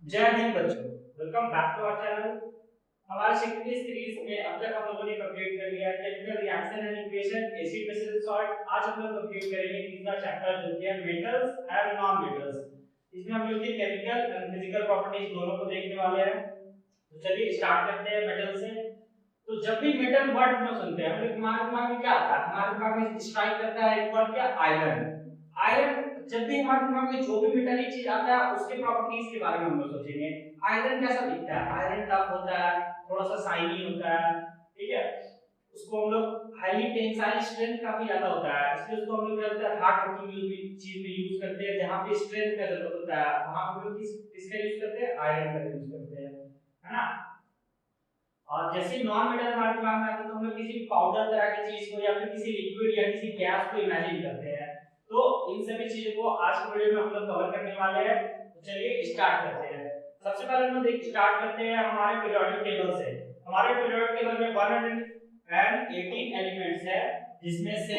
जय हिंद बच्चों, welcome back to our channel. हमारे सेकेंडरी सीरीज में अब तक हम लोगों ने कंप्लीट कर लिया chemical reaction and equation, acid basis salt. आज हम लोग कंप्लीट करेंगे तीसरा चैप्टर जो कि है मेटल्स एंड नॉन मेटल्स। इसमें हम लोग की केमिकल एंड फिजिकल प्रॉपर्टीज दोनों को देखने वाले हैं। तो चलिए स्टार्ट करते हैं मेटल से। तो जब भी मेटल वर्ड हम लोग सुनते हैं, हमारे दिमाग में क्या आता है? हमारे दिमाग में स्ट्राइक करता है एक वर्ड, क्या? आयरन। आयरन। जब भी हमारे दिमाग में जो भी मेटालिक चीज आता है उसके प्रॉपर्टीज के बारे में हम लोग सोचेंगे। आयरन कैसा दिखता है? आयरन टफ होता है, थोड़ा सा शाइनी होता है, ठीक है। उसको हम लोग हाईली टेंसाइल स्ट्रेंथ काफी ज्यादा होता है, इसलिए उसको हम लोग क्या होता है हार्ड वर्किंग चीज में यूज करते हैं। जहां पे स्ट्रेंथ का जरूरत होता है वहां हम लोग किसका यूज करते हैं? आयरन का यूज करते हैं, है ना। और जैसे नॉन मेटल हमारे दिमाग में आता है तो हम लोग किसी पाउडर तरह की चीज को या फिर किसी लिक्विड या किसी गैस को इमेजिन करते हैं। तो इन सभी चीजों को आज के वीडियो में हम लोग कवर करने वाले हैं। तो चलिए स्टार्ट करते हैं। सबसे पहले हम लोग स्टार्ट करते हैं हमारे पीरियोडिक टेबल से। हमारे पीरियोडिक टेबल में 118 एलिमेंट्स है, जिसमें से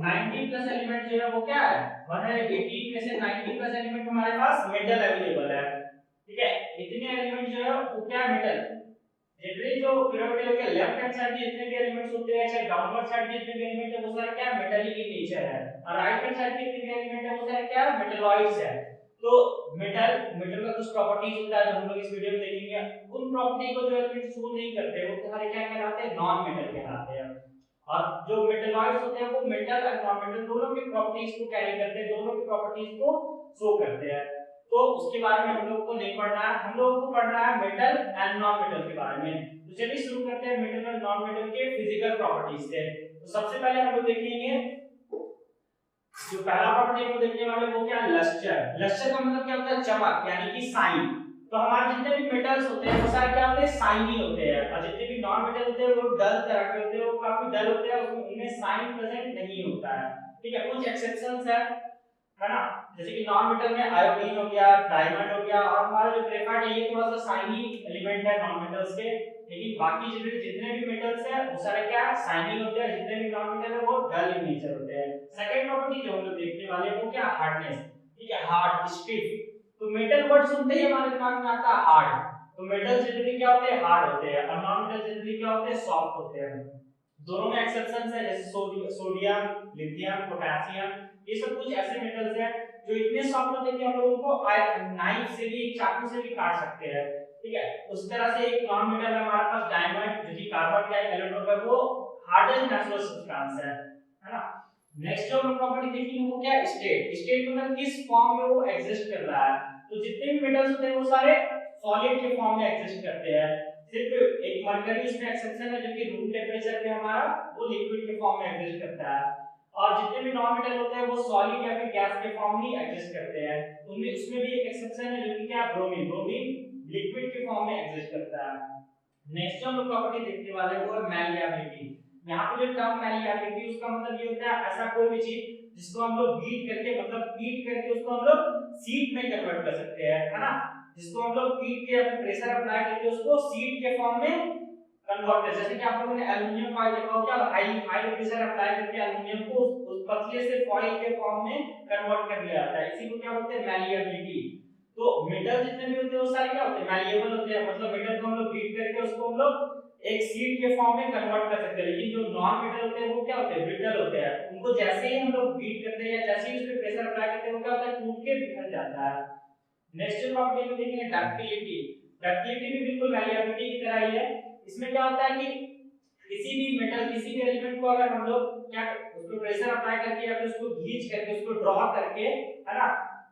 90 प्लस एलिमेंट जो है वो क्या है? 118 में से 90 प्लस एलिमेंट हमारे पास मेटल अवेलेबल है, ठीक है। इतने एलिमेंट जो है वो क्या है? मेटल। जितने जो पीरियोडिक टेबल के लेफ्ट हैंड साइड के जितने भी एलिमेंट्स होते हैं, चाहे डाउनवर्ड साइड के जितने भी एलिमेंट है वो सारे क्या है? मेटालिक इन नेचर है। और राइट हैंड साइड के जितने भी एलिमेंट है वो सारे क्या है? मेटलॉइड्स है। तो मेटल मेटल का कुछ प्रॉपर्टीज होता है जो हम लोग इस वीडियो में देखेंगे। उन प्रॉपर्टी को जो एलिमेंट शो नहीं करते वो सारे क्या कहलाते हैं? नॉन मेटल कहलाते हैं। और जो मेटलॉइड्स होते हैं वो मेटल और नॉन मेटल दोनों की प्रॉपर्टीज को कैरी करते हैं, दोनों की प्रॉपर्टीज को शो करते हैं। तो उसके बारे में हम लोग को नहीं पढ़ना है, हम लोग को पढ़ना है मेटल एंड नॉन मेटल के बारे में। तो चलिए शुरू करते हैं मेटल और नॉन मेटल के फिजिकल प्रॉपर्टीज से। तो सबसे पहले हम लोग देखेंगे, जो पहला प्रॉपर्टी हम लोग देखने वाले वो क्या है? लस्टर। लस्टर का मतलब क्या होता है? चमक, यानी कि शाइन। तो हमारे जितने भी मेटल्स होते हैं वो सारे क्या होते हैं? शाइनी होते हैं। और जितने भी नॉन मेटल होते हैं वो डल तरह के होते हैं, वो काफी डल होते हैं, उसमें उनमें शाइन प्रेजेंट नहीं होता है, ठीक है। कुछ एक्सेप्शंस है ना। जैसे कि नॉन मेटल में आयोडीन हो गया, डायमंड हो गया, और हमारा जो ग्रेफाइट है ये थोड़ा सा शाइनी एलिमेंट है नॉन मेटल्स के। लेकिन बाकी जितने भी मेटल्स है वो सारे क्या है? शाइनी होते हैं। जितने भी नॉन मेटल है वो डल इन नेचर होते हैं। सेकंड प्रॉपर्टी जो हम लोग देखने वाले हैं वो क्या? हार्डनेस, ठीक है। Hard, stiff. तो मेटल वर्ड सुनते ही हमारे दिमाग में आता है हार्ड। तो मेटल जनरली क्या होते हैं? हार्ड होते हैं। और नॉन मेटल जनरली क्या होते हैं? सॉफ्ट होते हैं। दोनों में एक्सेप्शंस है, जैसे सोडियम, लिथियम, पोटेशियम। ये सब कुछ ऐसे मेटल्स हैं जो इतने सॉफ्ट होते हैं कि हम लोग उनको नाइफ से भी, चाकू से भी काट सकते हैं, ठीक है। उस तरह से एक नॉन मेटल है हमारे पास डायमंड, जो कि कार्बन का एक एलिमेंट है, वो हार्डेस्ट नेचुरल सब्सटेंस है ना। नेक्स्ट जो हम प्रॉपर्टी देखेंगे वो क्या है? स्टेट। स्टेट मतलब किस फॉर्म में वो एग्जिस्ट कर रहा है। तो जितने भी मेटल्स होते हैं वो सारे सॉलिड के फॉर्म में एग्जिस्ट करते हैं। सिर्फ एक मरकरी उसमें एक्सेप्शन है, जो कि रूम टेम्परेचर पे हमारा वो लिक्विड के फॉर्म में एग्जिस्ट करता है। और जितने भी नॉन मेटल होते हैं वो सॉलिड या फिर गैस के फॉर्म में ही एग्जिस्ट करते हैं। उनमें उसमें भी एक एक्सेप्शन है, जो कि क्या? ब्रोमीन। ब्रोमीन लिक्विड के फॉर्म में एग्जिस्ट करता है। नेक्स्ट जो हम प्रॉपर्टी देखने वाले हैं वो है मैलिएबिलिटी। यहाँ पे जो टर्म मैलिएबिलिटी, उसका मतलब ये होता है ऐसा कोई भी चीज जिसको हम लोग बीट करके, मतलब बीट करके उसको हम लोग सीट में कन्वर्ट कर सकते हैं, है ना। जिसको हम लोग बीट के या फिर प्रेशर अप्लाई करके उसको सीट के फॉर्म में कन्वर्ट कर, जैसे कि आप लोगों ने एल्युमिनियम फॉइल देखा होगा, हाई हाई प्रेशर अप्लाई करके एल्युमिनियम को उस पतले से फॉइल के फॉर्म में कन्वर्ट कर लिया जाता है। इसी को क्या बोलते हैं? मैलिएबिलिटी। तो मेटल जितने भी होते हैं वो सारे क्या होते हैं? मैलिएबल होते हैं। मतलब मेटल को हम लोग बीट करके उसको हम लोग एक सीड के फॉर्म में कन्वर्ट कर सकते हैं। लेकिन जो नॉन मेटल होते हैं वो क्या होते हैं? ब्रिटल होते हैं। उनको जैसे ही हम लोग बीट करते हैं या जैसे ही उस पे प्रेशर अप्लाई करते हैं वो क्या होता है? टूट के बिखर जाता है। नेक्स्ट प्रॉपर्टी में देखेंगे डक्टिलिटी। डक्टिलिटी भी बिल्कुल मैलिएबिलिटी की तरह ही है। इसमें क्या होता है कि किसी भी मेटल, किसी भी एलिमेंट को अगर हम लोग क्या उस पे प्रेशर अप्लाई करके या फिर उसको खींच करके उसको ड्रॉ करके, है ना,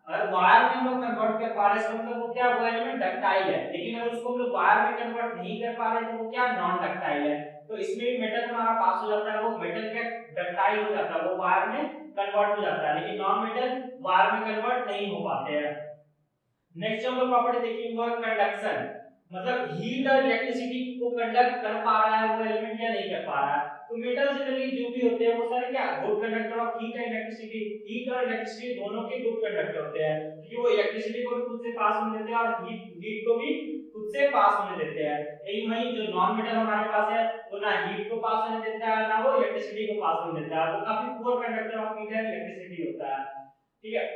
अगर वायर में हम लोग कन्वर्ट कर पा रहे हैं मतलब वो क्या? वो एलिमेंट डक्टाइल है। लेकिन अगर उसको हम लोग वायर में कन्वर्ट नहीं कर पा रहे तो वो क्या? नॉन डक्टाइल है। तो इसमें भी मेटल हमारा पास हो जाता है, वो मेटल क्या? डक्टाइल हो जाता है, वो वायर में कन्वर्ट हो जाता है। लेकिन नॉन मेटल वायर में कन्वर्ट नहीं हो पाते हैं। नेक्स्ट जो हम लोग प्रॉपर्टी देखेंगे वो है कंडक्शन। मतलब हीट और इलेक्ट्रिसिटी को कंडक्ट कर पा रहा है वो एलिमेंट या नहीं कर पा रहा है। तो मेटल जनरली जो भी होते हैं वो सारे क्या? Good conductor of heat and electricity. Heat और इलेक्ट्रिसिटी दोनों के गुड कंडक्टर होते हैं, क्योंकि वो इलेक्ट्रिसिटी को भी खुद से पास होने देते हैं और हीट को भी खुद से पास होने देते हैं। लेकिन वही जो नॉन मेटल हमारे पास है वो ना हीट को पास होने देता है ना वो इलेक्ट्रिसिटी को पास होने देता है। वो काफी poor conductor of heat and electricity होता है, ठीक है।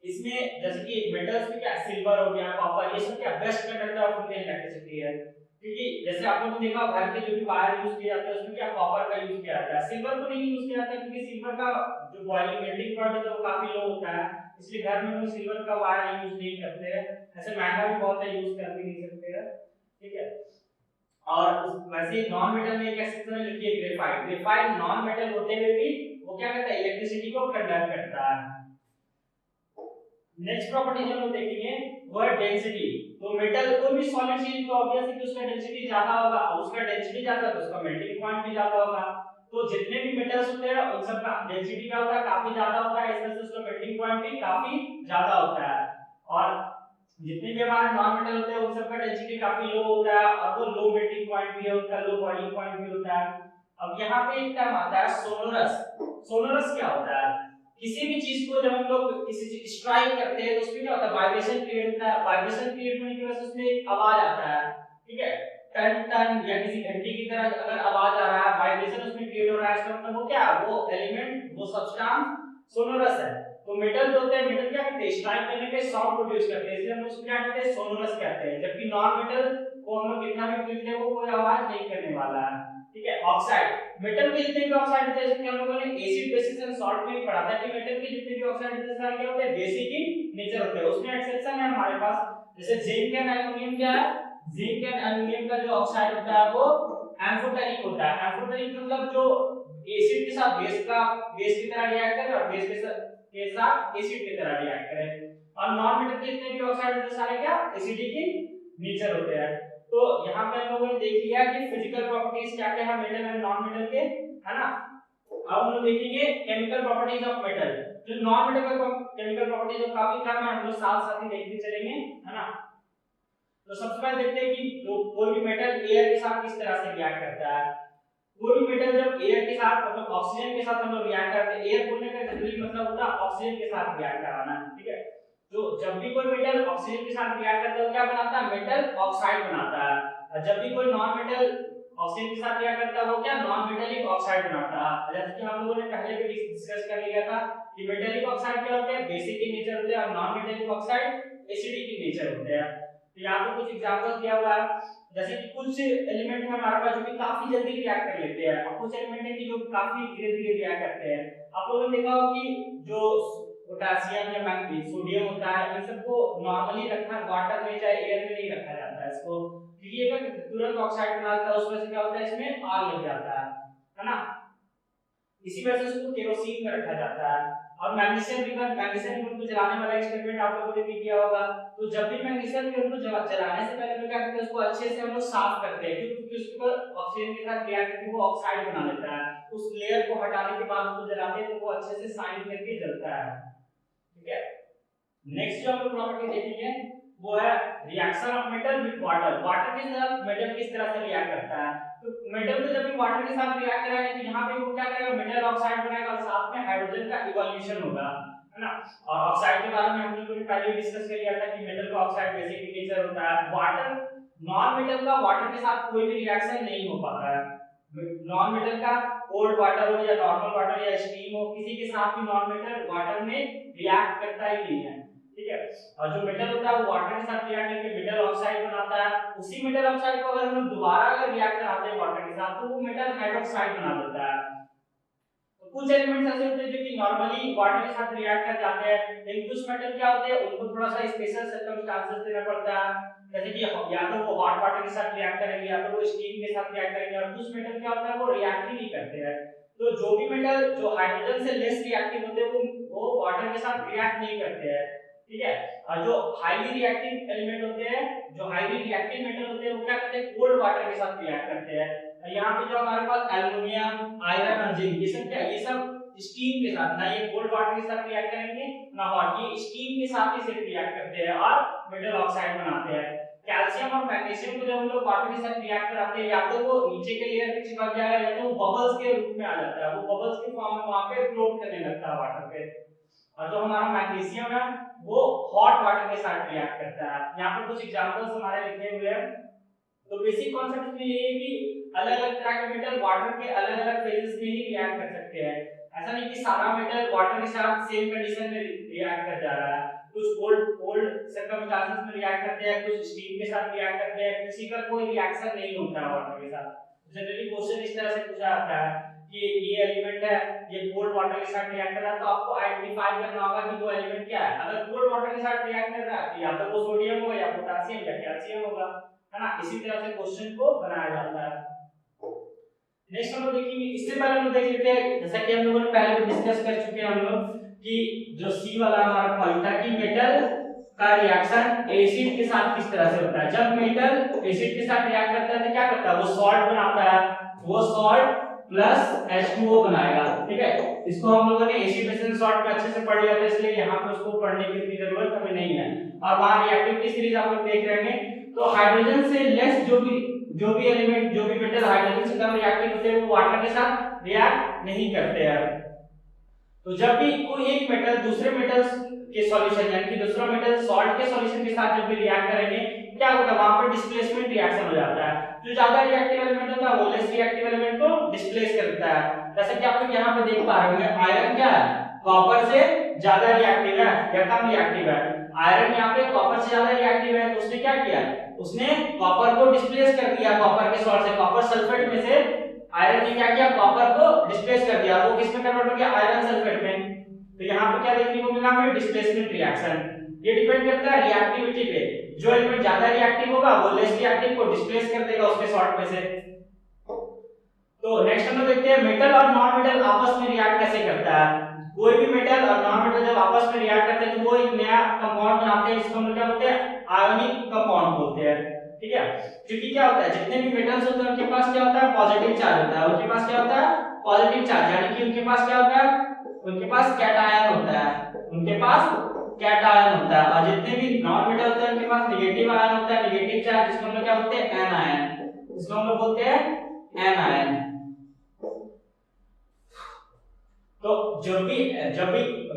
इसमें जैसे कि मेटल्स में क्या सिल्वर हो गया, कॉपर, ये सब क्या best conductor of Indian electricity है। क्योंकि जैसे आप लोगों ने देखा घर के जो भी वायर यूज किए जाते हैं उसमें क्या कॉपर का यूज किया जाता है, सिल्वर को नहीं यूज किया जाता क्योंकि सिल्वर का जो बॉइलिंग मेल्टिंग पॉइंट है वो काफी लो होता है, इसलिए घर में लोग सिल्वर का वायर यूज नहीं करते हैं। ऐसे महंगा भी बहुत है, यूज कर भी नहीं सकते हैं, ठीक है। और वैसे नॉन मेटल में एक एक्सेप्शन है जो कि ग्रेफाइट, ग्रेफाइट नॉन मेटल होते हुए भी वो क्या करता है, इलेक्ट्रिसिटी को कंडक्ट करता है। नेक्स्ट प्रॉपर्टी जो हम लोग देखेंगे वो है डेंसिटी। तो मेटल कोई भी सॉलिड चीज तो ऑब्वियस है कि उसका डेंसिटी ज्यादा होगा, और उसका डेंसिटी ज्यादा तो उसका मेल्टिंग पॉइंट भी ज्यादा होगा। तो जितने भी मेटल्स होते हैं उन सब का डेंसिटी क्या होता है, काफी ज्यादा होता है, इसमें से उसका मेल्टिंग पॉइंट भी काफी ज्यादा होता है। और जितने भी हमारे नॉन मेटल होते हैं उन सब का डेंसिटी काफी लो होता है, और वो लो मेल्टिंग पॉइंट भी है, उनका लो बॉइलिंग पॉइंट भी होता है। अब यहाँ पे एक टर्म आता है सोनोरस। सोनोरस क्या होता है, किसी भी चीज को जब हम लोग किसी चीज स्ट्राइक करते हैं तो उसमें क्या होता है, वाइब्रेशन क्रिएट होता है, वाइब्रेशन क्रिएट होने की वजह से उसमें एक आवाज आता है, ठीक है। टन टन या किसी घंटी की तरह अगर आवाज आ रहा है, वाइब्रेशन उसमें क्रिएट हो रहा है, इसका मतलब वो क्या है, वो एलिमेंट, वो सब्सटेंस सोनोरस है। तो मेटल जो होते हैं, मेटल क्या करते हैं, स्ट्राइक करने पे साउंड प्रोड्यूस करते हैं, इसलिए हम उसको क्या कहते हैं, सोनोरस कहते हैं। जबकि नॉन मेटल को हम लोग कितना भी पीट ले वो कोई आवाज नहीं करने वाला है, ठीक है। ऑक्साइड, मेटल के जितने भी ऑक्साइड होते हैं, जैसे कि हम लोगों ने एसिड बेसिस एंड सॉल्ट में पढ़ा था कि मेटल के जितने भी ऑक्साइड होते हैं सारे क्या होते हैं, बेसिक इन नेचर होते हैं। उसमें एक्सेप्शन है हमारे पास, जैसे जिंक एंड एल्युमिनियम क्या है, जिंक एंड एल्युमिनियम का जो ऑक्साइड होता है वो एम्फोटेरिक होता है। एम्फोटेरिक मतलब जो एसिड के साथ बेस की तरह रिएक्ट करे और बेस के साथ एसिड की तरह रिएक्ट करे। और नॉन मेटल के जितने भी ऑक्साइड होते हैं सारे क्या एसिडिक इन नेचर होते हैं। तो यहाँ पे हम लोगों ने देख लिया कि फिजिकल प्रॉपर्टीज क्या क्या है मेटल एंड नॉन मेटल के, है ना। अब हम लोग देखेंगे केमिकल प्रॉपर्टीज ऑफ मेटल। जो नॉन मेटल का केमिकल प्रॉपर्टीज जो काफी कम है, हम लोग साथ साथ ही देखते चलेंगे, है ना। तो सबसे पहले देखते हैं कि जो कोई भी मेटल एयर के साथ किस तरह से रिएक्ट करता है। कोई भी मेटल जब एयर के साथ मतलब ऑक्सीजन के साथ हम लोग रिएक्ट करते हैं, एयर बोलने का जनरली मतलब होता है ऑक्सीजन के साथ रिएक्ट कराना, ठीक है। तो जब भी कोई मेटल ऑक्सीजन के साथ रिएक्ट करता है तो क्या बनाता है, मेटल ऑक्साइड बनाता है। और जब भी कोई नॉन मेटल ऑक्सीजन के साथ रिएक्ट करता है वो क्या नॉन मेटेलिक ऑक्साइड बनाता है। जैसे कि हम लोगों ने पहले भी डिस्कस कर लिया था कि मेटेलिक ऑक्साइड क्या होते हैं, बेसिक इन नेचर होते हैं, और non metallic oxide acidic in nature होते हैं। तो यहाँ पे कुछ एग्जांपल्स दिया हुआ है, जैसे कि कुछ एलिमेंट है हमारे पास जो कि काफी जल्दी रिएक्ट कर लेते हैं, और कुछ एलिमेंट है कि जो काफी धीरे धीरे रिएक्ट करते हैं। आप लोगों ने देखा होगा कि जो पोटेशियम या मैग्नीशियम सोडियम होता है, इन सबको नॉर्मली रखा वाटर में चाहे एयर में नहीं रखा जाता है, इसको क्योंकि ये तुरंत ऑक्साइड बनाता है, उसमें से क्या होता है, इसमें आग लग जाता है ना। इसी वजह से उसको केरोसिन में रखा जाता है। और मैग्नीशियम रिबन को जलाने वाला एक्सपेरिमेंट आप लोगों ने भी किया होगा। तो जब भी मैग्नीशियम रिबन को जलाने से पहले हम क्या करते हैं, उसको अच्छे से हम लोग साफ करते हैं, क्योंकि उसके ऊपर ऑक्सीजन के साथ रिएक्ट करके वो ऑक्साइड बना लेता है। उस लेयर को हटाने के बाद उसको जलाते हैं तो वो अच्छे से शाइन करके जलता है, ठीक है। नेक्स्ट जो हम लोग प्रॉपर्टी देखेंगे वो है reaction of metal with water. Water के साथ मेटल किस तरह से रिएक्ट करता है। तो मेटल को जब भी वाटर के साथ रिएक्ट कराएंगे तो यहाँ पे वो क्या करेगा, मेटल ऑक्साइड बनाएगा और साथ में हाइड्रोजन का इवोल्यूशन होगा, है ना। और ऑक्साइड के बारे में हम लोगों ने पहले डिस्कस कर लिया था कि मेटल का ऑक्साइड बेसिक नेचर होता है। वाटर नॉन मेटल का वाटर के साथ कोई भी रिएक्शन नहीं हो पाता है। नॉन मेटल का कोल्ड वाटर हो या नॉर्मल वाटर या स्टीम हो, किसी के साथ भी नॉन मेटल वाटर में रिएक्ट करता ही नहीं है, ठीक है। और जो मेटल होता है वो वाटर के साथ रिएक्ट करके मेटल ऑक्साइड बनाता है। उसी मेटल ऑक्साइड को अगर हम दोबारा अगर रिएक्ट कराते हैं वाटर के साथ तो वो मेटल हाइड्रोक्साइड बना देता है। तो कुछ एलिमेंट्स ऐसे होते हैं जो कि नॉर्मली वाटर के साथ रिएक्ट कर जाते हैं, लेकिन कुछ मेटल क्या होते हैं उनको थोड़ा सा स्पेशल सर्कमस्टेंसेस देना पड़ता है। जैसे कि या तो वो हॉट वाटर के साथ रिएक्ट करेंगे या तो वो स्टीम के साथ रिएक्ट करेंगे, और कुछ मेटल क्या होता है वो रिएक्ट ही नहीं करते हैं। तो जो भी मेटल जो हाइड्रोजन से लेस रिएक्टिव होते हैं वो वाटर के साथ रिएक्ट नहीं करते हैं, ठीक है। और जो हाईली रिएक्टिव एलिमेंट होते हैं, जो हाईली रिएक्टिव मेटल होते हैं वो क्या करते हैं, कोल्ड वाटर के साथ रिएक्ट करते हैं। यहाँ पे जो हमारे पास एल्युमिनियम, आयरन और जिंक ये सब क्या, ये सब स्टीम के साथ, ना ये कोल्ड वाटर के साथ रिएक्ट करेंगे ना हॉट, ये स्टीम के साथ ही सिर्फ रिएक्ट करते हैं और मेटल ऑक्साइड बनाते हैं। कैल्शियम और मैग्नीशियम को जब हम लोग वाटर के साथ रिएक्ट कराते हैं या तो वो नीचे के लेयर पे चिपक जाएगा या तो वो बबल्स के रूप में आ जाता है, वो बबल्स के फॉर्म में वहां पे फ्लोट करने लगता है वाटर पे। और जो हमारा मैग्नीशियम है वो हॉट वाटर के साथ रिएक्ट करता है। यहाँ पे कुछ एग्जांपल्स हमारे लिखे हुए हैं। तो बेसिक कॉन्सेप्ट इसमें ये है कि अलग-अलग तरह के मेटल वाटर के अलग-अलग फेजेस में ही रिएक्ट कर सकते हैं। ऐसा नहीं कि सारा मेटल वाटर के साथ सेम कंडीशन में रिएक्ट कर जा रहा है। कुछ कोल्ड कोल्ड सर्कमस्टांसेस में रिएक्ट करते हैं, कुछ स्टीम के साथ रिएक्ट करते हैं, किसी का कोई रिएक्शन नहीं होता है वाटर के साथ। जनरली क्वेश्चन इस तरह से पूछा जाता है कि ये एलिमेंट है, ये कोल्ड वाटर के साथ रिएक्ट कर रहा है, तो आपको आइडेंटिफाई करना होगा कि वो एलिमेंट क्या है। अगर कोल्ड वाटर के साथ रिएक्ट कर रहा है तो या तो वो सोडियम होगा या पोटेशियम या कैल्शियम होगा, है ना। इसी तरह से क्वेश्चन को बनाया जाता है। नेक्स्ट हम लोग देखेंगे, इससे पहले हम लोग देख लेते हैं, जैसा कि हम लोगों ने पहले भी डिस्कस कर चुके हैं हम लोग कि जो सी वाला हमारा पॉइंट था कि मेटल का रिएक्शन एसिड के साथ किस तरह से होता है। जब मेटल एसिड के साथ रिएक्ट करता है तो क्या करता है, वो सॉल्ट बनाता है, वो सॉल्ट प्लस H2O बनाएगा, ठीक है। इसको हम लोगों ने एसिड बेसिस सॉल्ट में अच्छे से पढ़ लिया था, इसलिए यहाँ पे उसको पढ़ने की इतनी जरूरत हमें नहीं है। और वहां रिएक्टिविटी सीरीज आप लोग देख रहे हैं, तो हाइड्रोजन से लेस जो भी एलिमेंट, जो भी मेटल हाइड्रोजन से कम रिएक्टिव होते हैं वो वाटर के साथ रिएक्ट नहीं करते हैं। तो जब भी कोई एक मेटल दूसरे मेटल्स के सॉल्यूशन यानी कि दूसरा मेटल सॉल्ट के सॉल्यूशन के साथ जब भी रिएक्ट करेंगे क्या होगा, वहां पर डिस्प्लेसमेंट रिएक्शन हो जाता है। जो ज्यादा रिएक्टिव एलिमेंट होता है वो लेस रिएक्टिव एलिमेंट को डिस्प्लेस कर देता है। जैसे कि आप लोग यहां पे देख पा रहे होंगे, आयरन क्या है, कॉपर से ज्यादा रिएक्टिव है या कम रिएक्टिव है। आयरन यहाँ पे कॉपर से ज्यादा रिएक्टिव है, तो उसने क्या किया, उसने कॉपर को डिस्प्लेस कर दिया कॉपर के सॉल्ट से। कॉपर सल्फेट में से आयरन ने क्या किया, कॉपर को डिस्प्लेस कर दिया, वो किस में कन्वर्ट हो गया, आयरन सल्फेट में। तो यहाँ पे क्या देखने को मिला हमें, डिस्प्लेसमेंट रिएक्शन। ये डिपेंड करता है रिएक्टिविटी पे, जो एलिमेंट ज्यादा रिएक्टिव होगा वो लेस रिएक्टिव को डिस्प्लेस कर देगा उसके सॉल्ट में से। तो नेक्स्ट हम लोग देखते हैं मेटल और नॉन मेटल आपस में रिएक्ट कैसे करता है। कोई भी मेटल और नॉन मेटल जब आपस में रिएक्ट करते हैं तो वो एक नया कंपाउंड बनाते हैं, जिसको हम क्या बोलते हैं, आयोनिक कंपाउंड बोलते हैं, ठीक है। क्योंकि क्या होता है, जितने भी मेटल्स होते हैं उनके पास क्या होता है, पॉजिटिव चार्ज होता है, उनके पास क्या होता है, पॉजिटिव चार्ज, यानी कि उनके पास क्या होता है, उनके पास कैटायन होता है, उनके पास कैटायन होता है। और जितने भी नॉन मेटल होते हैं उनके पास नेगेटिव आयन होता है, नेगेटिव चार्ज, जिसको हम लोग क्या बोलते हैं, एनायन, इसको हम लोग बोलते हैं एनायन। तो जब भी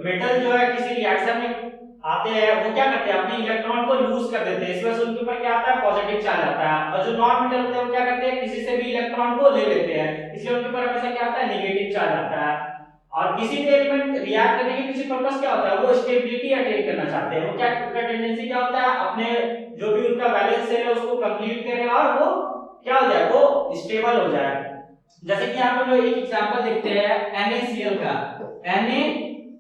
मेटल जो है किसी रिएक्शन में आते हैं वो क्या करते हैं, अपने इलेक्ट्रॉन को लूज कर देते हैं, इस वजह से उनके ऊपर क्या आता है, पॉजिटिव चार्ज आता है। और जो नॉन मेटल होते हैं वो क्या करते हैं, किसी से भी इलेक्ट्रॉन को ले लेते हैं, इसलिए उनके ऊपर हमेशा क्या आता है, नेगेटिव चार्ज आता है। और किसी भी एलिमेंट रिएक्ट करने के पीछे पर्पस क्या होता है, वो स्टेबिलिटी अटेन करना चाहते हैं। वो क्या, उनका टेंडेंसी क्या होता है, अपने जो भी उनका बैलेंस सेल है उसको कंप्लीट करे और वो क्या हो जाए, वो स्टेबल हो जाए। जैसे कि यहाँ पे एक एग्जांपल देखते हैं NaCl का। Na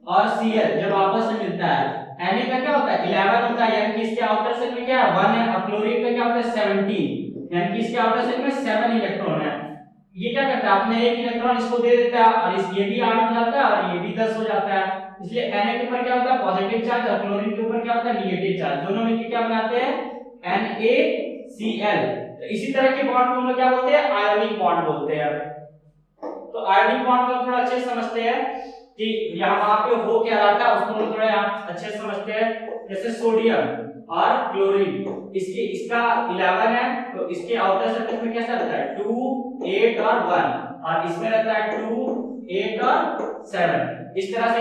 और Cl जब आपस में मिलता है, Na का क्या होता है, 11 होता है, यानी कि इसके आउटर शेल में क्या है, 1 है। और क्लोरीन का क्या होता है, 17, यानी कि इसके आउटर शेल में 7 इलेक्ट्रॉन है। ये क्या करता है, अपने एक इलेक्ट्रॉन इसको दे देता है और इस ये भी 8 हो जाता है और ये भी 10 हो जाता है। इसलिए Na के ऊपर क्या होता है, पॉजिटिव चार्ज, और क्लोरीन के ऊपर क्या होता है, नेगेटिव चार्ज। दोनों मिलकर क्या बनाते हैं, NaCl। तो इसी तरह के बॉन्ड को हम लोग क्या बोलते हैं, आयोनिक बॉन्ड बोलते हैं। तो आयोनिक बॉन्ड को थोड़ा अच्छे से समझते हैं कि यहाँ वहां पे हो क्या रहा था, उसको हम थोड़ा अच्छे से समझते हैं। जैसे सोडियम और क्लोरीन, इसका 11 है, तो इसके आउटर सरफेस में कैसा रहता है, 2, 8 और 1, और इसमें रहता है 2, 8 और 7। इस तरह से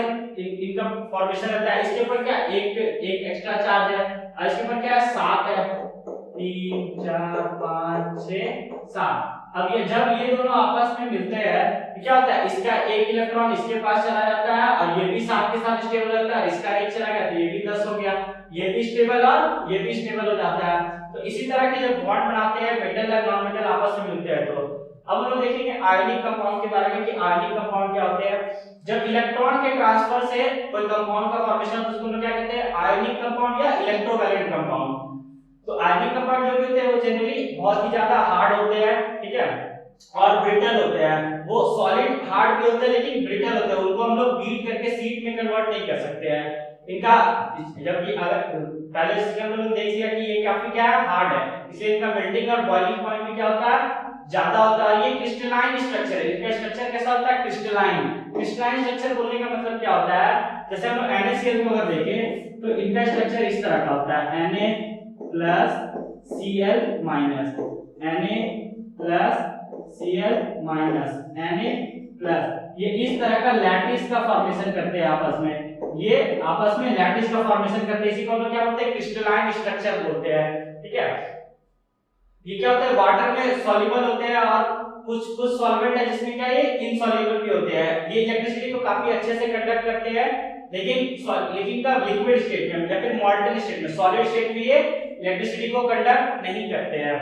इनका फॉर्मेशन रहता है। इसके ऊपर क्या एक एक्स्ट्रा चार्ज है, और इसके ऊपर क्या है, 7 है, 3, 4, 5, 6, 7। अब ये जब ये दोनों आपस में मिलते हैं तो क्या होता है, इसका एक इलेक्ट्रॉन इसके पास चला जाता है और ये भी साथ के साथ स्टेबल रहता है। इसका एक चला गया तो ये भी 10 हो गया, ये भी स्टेबल और ये भी स्टेबल हो जाता है। तो इसी तरह के जब बॉन्ड बनाते हैं मेटल और नॉन मेटल आपस में मिलते हैं, तो अब हम लोग देखेंगे आयनिक कंपाउंड के बारे में कि आयनिक कंपाउंड क्या होते हैं। जब इलेक्ट्रॉन के ट्रांसफर से कोई कंपाउंड का फॉर्मेशन, उसको हम लोग क्या कहते हैं, आयनिक कंपाउंड या इलेक्ट्रोवैलेंट कंपाउंड। तो आयनिक कंपाउंड जो भी होते हैं वो जनरली बहुत ही ज्यादा हार्ड होते हैं, ठीक है, और ब्रिटल होते हैं। वो सॉलिड हार्ड भी होते हैं लेकिन ब्रिटल होते हैं, उनको हम लोग बीट करके शीट में कन्वर्ट नहीं कर सकते हैं। इनका जबकि अगर पहले से हम लोग देख लिया कि ये काफी क्या है, हार्ड है, इसलिए इनका मेल्टिंग और बॉइलिंग पॉइंट भी क्या होता है, ज्यादा होता है। ये क्रिस्टलाइन स्ट्रक्चर है, इनका स्ट्रक्चर कैसा होता है, क्रिस्टलाइन। क्रिस्टलाइन स्ट्रक्चर बोलने का मतलब क्या होता है, जैसे हम लोग NaCl को अगर देखें तो इनका स्ट्रक्चर इस तरह का होता है, Na plus Cl minus, Na plus Cl minus, Na plus, ये इस तरह का लैटिस का फॉर्मेशन करते हैं आपस में। ये आपस में लैटिस का फॉर्मेशन करते हैं, इसी को हम लोग क्या बोलते हैं, क्रिस्टलाइन स्ट्रक्चर बोलते हैं, ठीक है। ये क्या होता है, वाटर में सॉल्युबल होते हैं और कुछ सॉल्वेंट है जिसमें क्या ये इनसॉल्युबल भी होते हैं। ये इलेक्ट्रिसिटी को काफी अच्छे से कंडक्ट करते हैं, लेकिन का लिक्विड स्टेट में या फिर मॉल्टन स्टेट में, सॉलिड स्टेट में ये इलेक्ट्रिसिटी को कंडक्ट नहीं करते हैं।